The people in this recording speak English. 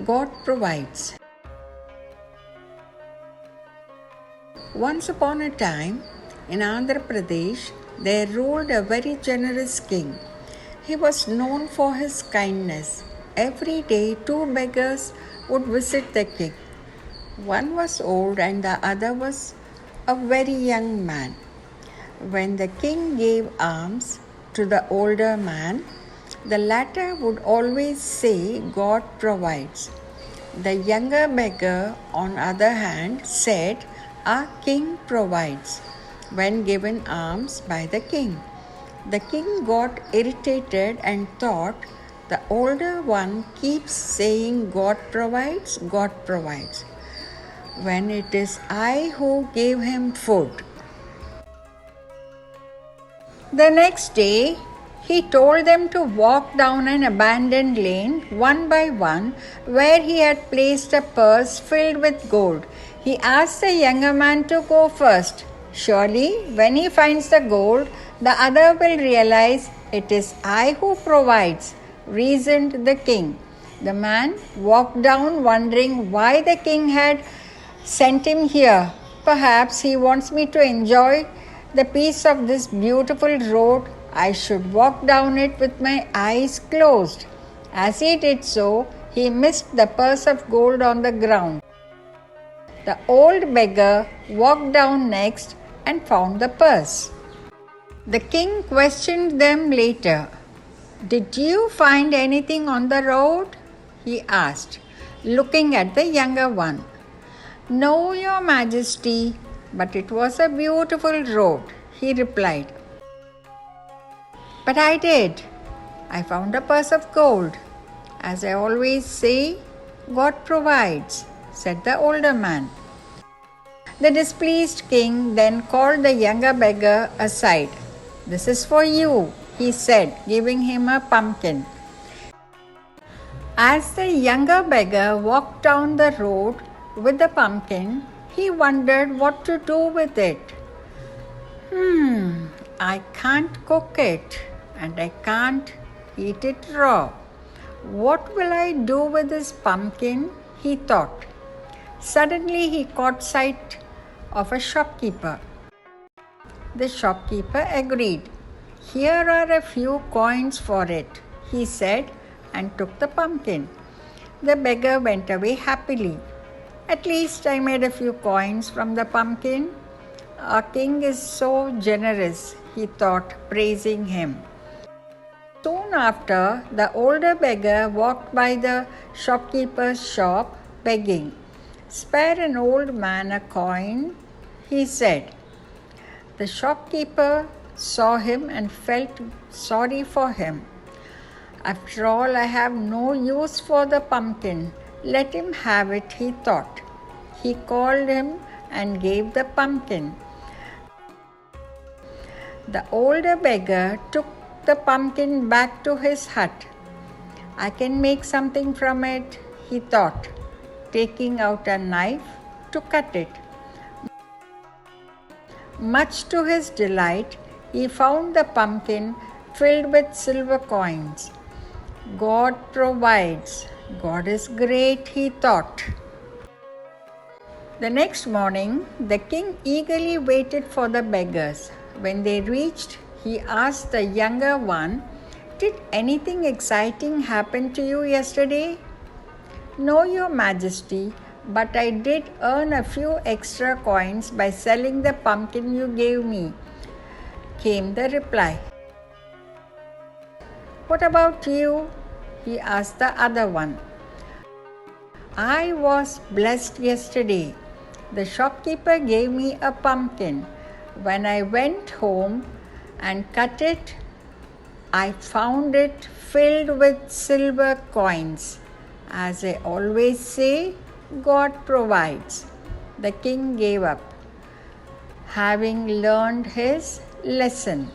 God provides. Once upon a time, in Andhra Pradesh, there ruled a very generous king. He was known for his kindness. Every day, two beggars would visit the king. One was old and the other was a very young man. When the king gave alms to the older man, the latter would always say, God provides. The younger beggar, on the other hand, said, Our king provides, when given alms by the king. The king got irritated and thought, the older one keeps saying, God provides, when it is I who gave him food. The next day, he told them to walk down an abandoned lane one by one where he had placed a purse filled with gold. He asked the younger man to go first. Surely, when he finds the gold, the other will realize it is I who provides, reasoned the king. The man walked down wondering why the king had sent him here. Perhaps he wants me to enjoy the piece of this beautiful road. I should walk down it with my eyes closed. As he did so, he missed the purse of gold on the ground. The old beggar walked down next and found the purse. The king questioned them later. Did you find anything on the road? He asked, looking at the younger one. No, your majesty, but it was a beautiful road, he replied. But I did. I found a purse of gold. As I always say, God provides, said the older man. The displeased king then called the younger beggar aside. This is for you, he said, giving him a pumpkin. As the younger beggar walked down the road with the pumpkin, he wondered what to do with it. I can't cook it and I can't eat it raw. What will I do with this pumpkin? He thought. Suddenly he caught sight of a shopkeeper. The shopkeeper agreed. Here are a few coins for it, he said, and took the pumpkin. The beggar went away happily. At least I made a few coins from the pumpkin. Our king is so generous, he thought, praising him. Soon after, the older beggar walked by the shopkeeper's shop, begging. Spare an old man a coin, he said. The shopkeeper saw him and felt sorry for him. After all, I have no use for the pumpkin. Let him have it, he thought. He called him and gave the pumpkin. The older beggar took the pumpkin back to his hut. I can make something from it, he thought, taking out a knife to cut it. Much to his delight, he found the pumpkin filled with silver coins. God provides. God is great, he thought. The next morning, the king eagerly waited for the beggars. When they reached, he asked the younger one, Did anything exciting happen to you yesterday? No, your majesty, but I did earn a few extra coins by selling the pumpkin you gave me, came the reply. What about you? He asked the other one. I was blessed yesterday. The shopkeeper gave me a pumpkin. When I went home and cut it, I found it filled with silver coins. As I always say, God provides. The king gave up, having learned his lesson.